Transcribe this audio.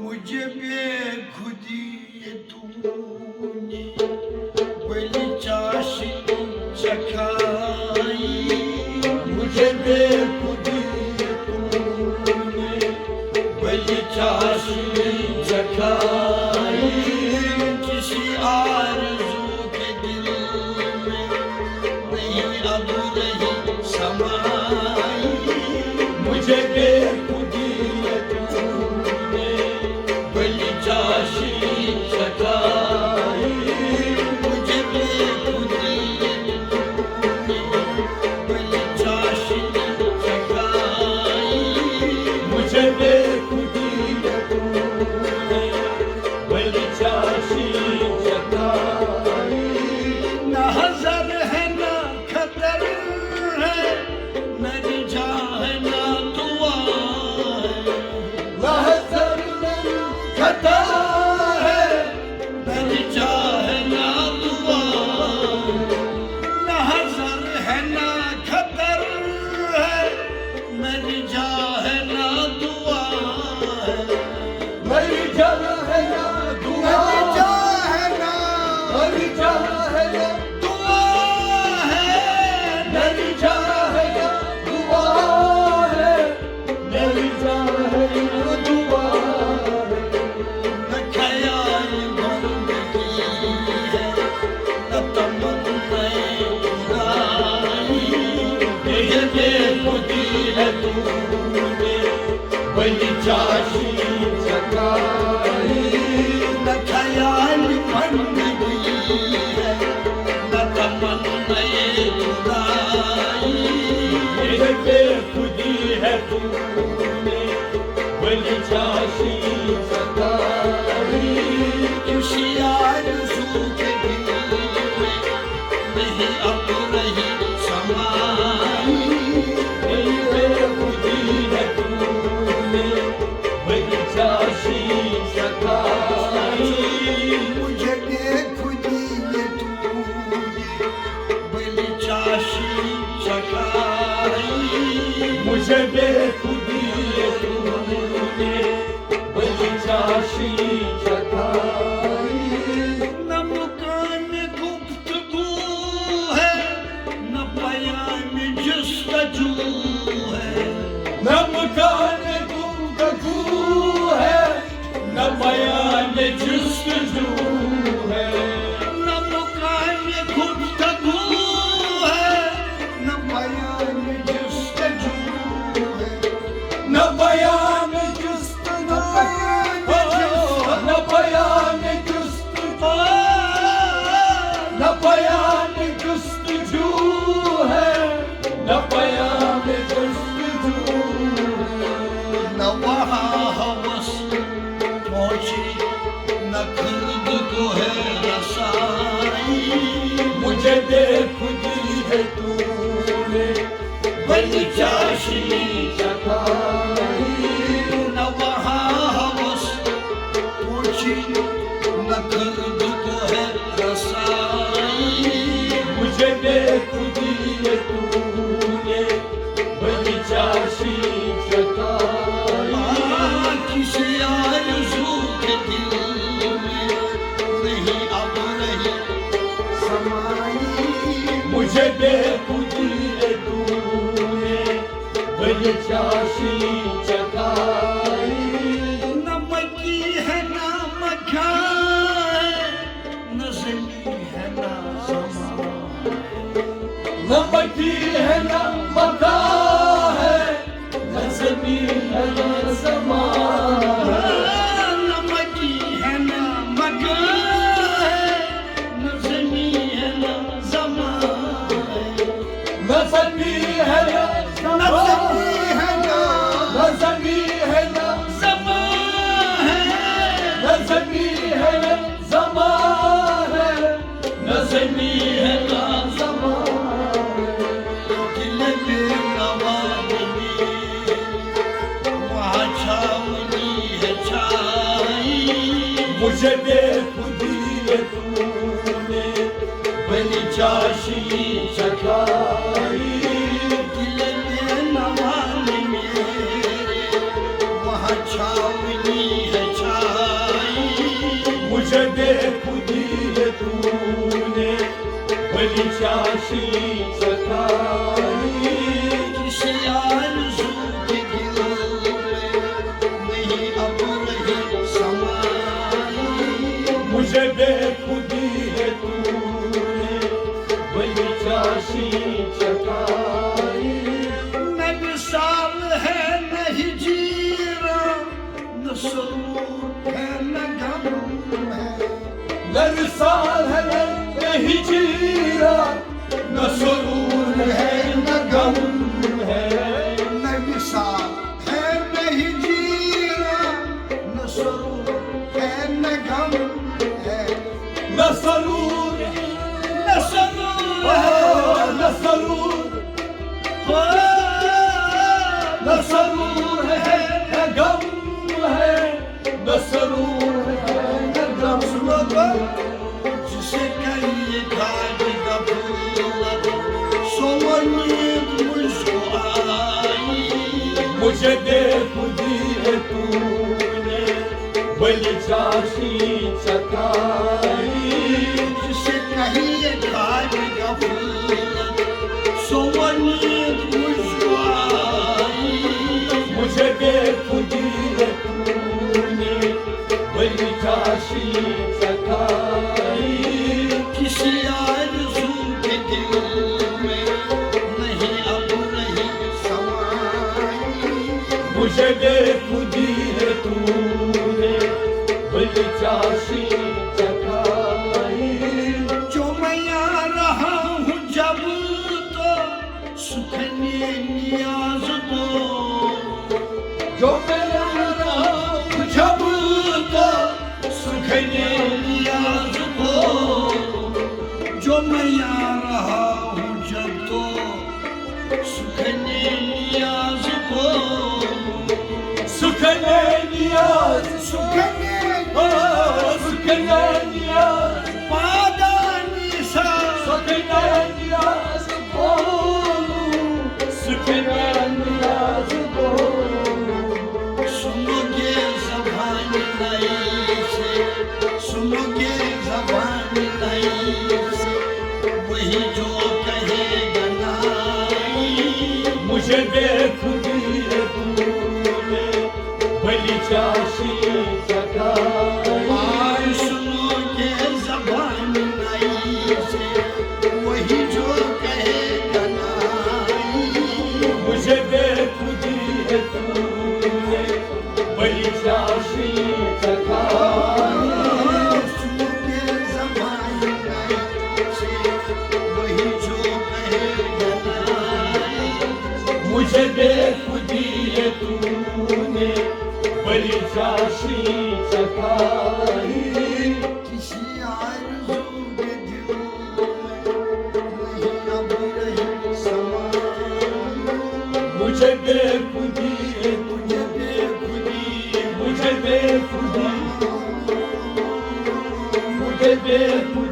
مجھے بے خودی تو نے بڑی چاشنی چکھائی مجھے بے خودی تو نے بڑی چاشنی چکھائی کسی آرزو کے دل میں نہیں اب رہی سمائی مجھے بے خودی تو نے بڑی چاشنی چکھائی مجھے بے خودی تو نے بڑی چاشنی چکھائی مجھے بے خودی تو نے بڑی چاشنی چکھائی نہ حذر ہے نہ خطر ہے نہ رجا ہے نہ دعا نہ حذر نہ خطر ہے نہ رجا ہے نہ دعا نہ حذر ہے نہ خطر ہے نہ رجا ہے نہ دعا میری جان ہے یا دعا میری جان ہے یا میری جان ہے یا دعا ہے میری جان ہے یا دعا ہے نہ خیال بندگی ہے نہ تمنائے خدائی یہ بے خودی ہے تو نے بڑی چاشنی چکھائی نہ خیال بندگی ہے نہ تمنائے خدائی یہ بے خودی ہے تو نے بڑی چاشنی چکھائی کسی آرزو کے دل میں نہیں اب رہی سمائی یہ بے خودی ہے تو نے بڑی چاشنی چکھائی مجھے بے خودی تو نے بڑی چاشنی چکھائی مجھے بے خودی تو نے بڑی چاشنی چکھائی نہ مکان گفتگو ہے نہ بیان جستجو ہے نہ مکان گفتگو ہے نہ بیان جستجو ہے نہ مکان گفتگو ہے نہ بیان جستجو ہے نہ بیان جستجو نہ بیان جستجو نہ بیان جستجو ہے نہ بیان جستجو نہ وہاں ہوس پہنچی نہ خرد کو ہے رسائی مجھے بے خودی ہے تو نے بڑی چاشنی چکھائی نہ وہاں ہوس پہنچی نہ خرد کو ہے رسائی مجھے بے خودی ہے تو نے بڑی چاشنی چکھائی کسی آرزو کے دل میں نہیں اب رہی سمائی مجھے بے خودی ہے تو نے بڑی چاشنی چکھائی نہ مکی ہے نہ مکھا ہے نہ زمین ہے نہ زمان نہ مٹی ہے نہ مکا ہے نہ زمین ہے نہ زمان نہ مکی ہے نہ مکھا ہے نہ زمین ہے نہ زمان نہ زمین ہے نہ نہ زمین ہے نہ نہ زمین ہے نہ زمان ہے نہ زمین ہے نہ زمان ہے نہ زمین ہے نہ زمان دل میں نوانی وہاں چھاونی ہے چھائی مجھے بے خودی ہے تو نے بڑی چاشنی چکھائی دل میں نوانی وہاں چھاونی ہے چھائی ولی چاشی چکائی کسی آرزو کے دل میں نہیں اب رہی سمائی مجھے بے خودی ہے تو نے ولی چاشی چکائی نہ وصال ہے نہ ہجیرہ نہ سرور ہے نہ غم ہے نہ وصال ہے نہ ہجیرہ نہ سرور ہے نہ غم ہے نہ وصال ہے نہ ہجیرہ نہ سرور ہے نہ غم ہے نہ سرور نہ سرور نہ سرور نہ سرور ہے نہ غم ہے نہ سرور ہے نہ غم جسے کہیے کاج کا پھول سو امید مجھ کو آئی مجھے بے خودی ہے تو نے ولی چاشی چکائی جسے کہیے کاج کا پھول سو امید مجھ کو آئی مجھے بے خودی ہے تو نے ولی چاشی چکائی کسی آرزو کے دل میں نہیں اب رہی سمائی مجھے بے خودی ہے تو نے ولی چاشی چکائی جو میں یہاں رہا ہوں جب تو سکھنے نیاز دو جو میں رہا ہوں جب تو سکھنے نیاز دو جو میں یہاں رہا ہوں جب تو سکھنے نیاز دو سکھنے نیاز سکھنے سکھنے نیاز پادانی سا سکھنے نیاز بولو سکھنے نیاز بولو سنو گے زبان نئی سے سنو گے زبان نئی سے وہی جو کہے گا نائی مجھے بے خودی ہے تو نے ولی چاشی چکائی آئے سنو گے زبان نئی سے وہی جو کہے گا نائی مجھے بے خودی ہے تو نے ولی چاشی چکائی سنو گے زبان نئی سے وہی جو کہے گا نائی مجھے بے خودی ہے تو نے ولی چاشی چکائی کسی آرزو کے دل میں نہیں اب رہی سمائی مجھے بے خودی ہے تو مجھے بے خودی مجھے بے خودی مجھے بے خودی